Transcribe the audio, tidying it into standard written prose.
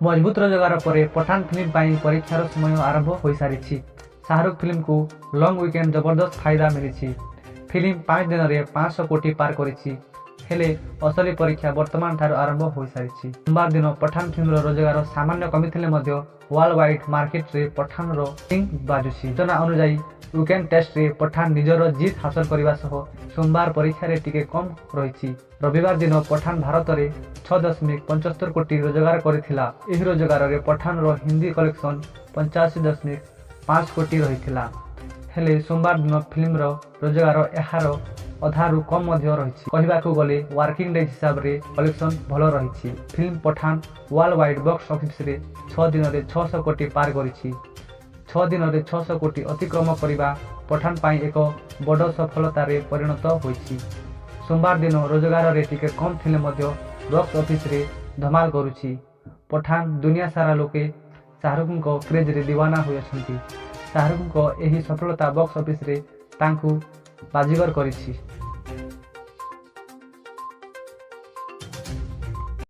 मजबूत रोजगार पर पठान फिल्म पर परीक्षार समय आरंभ हो सारी। शाहरुख फिल्म को लंग वीकेंड जबरदस्त फायदा मिली। फिल्म 5 दिन में 500 कोटी पार करी। हेले असली परीक्षा वर्तमान ठार आरंभ हो सारी। सोमवार दिन पठान फिल्म रोजगार सामान्य कमी वर्ल्ड वाइड मार्केट रे पठान रिंग बाजुची। सूचना अनुसार वीकेंड टेस्ट रे पठान निजर जीत हासिल करने सह सोमवार परीक्षा रे टिके कम रही। रविवार दिन पठान भारत में 6.75 कोटी रोजगार करथिला। एही रोजगार रे पठान रो हिंदी कलेक्शन 85.5 कोटी रही। हेले सोमवार दिन फिल्म रोजगार यार अधारू कम रही। कहवाकू गले वर्किंग डेज हिसाब से कलेक्शन भल रही। Film Pathaan worldwide box office रे 6 दिन में 600 कोटी पार करी। 6 दिन में 600 कोटी अतिक्रम करने पठान पाई एक बड़ सफलता परिणत होईछि। सोमवार दिन रोजगार रे टिके कम थिले मध्य बॉक्स ऑफिस रे धमाल करुछि। पठान दुनिया सारा लोके शाहरुख को क्रेज रे दीवाना होइछन्ति। शाहरुख को एही सफलता बॉक्स ऑफिस रे तांकु बाजीगर करिछि।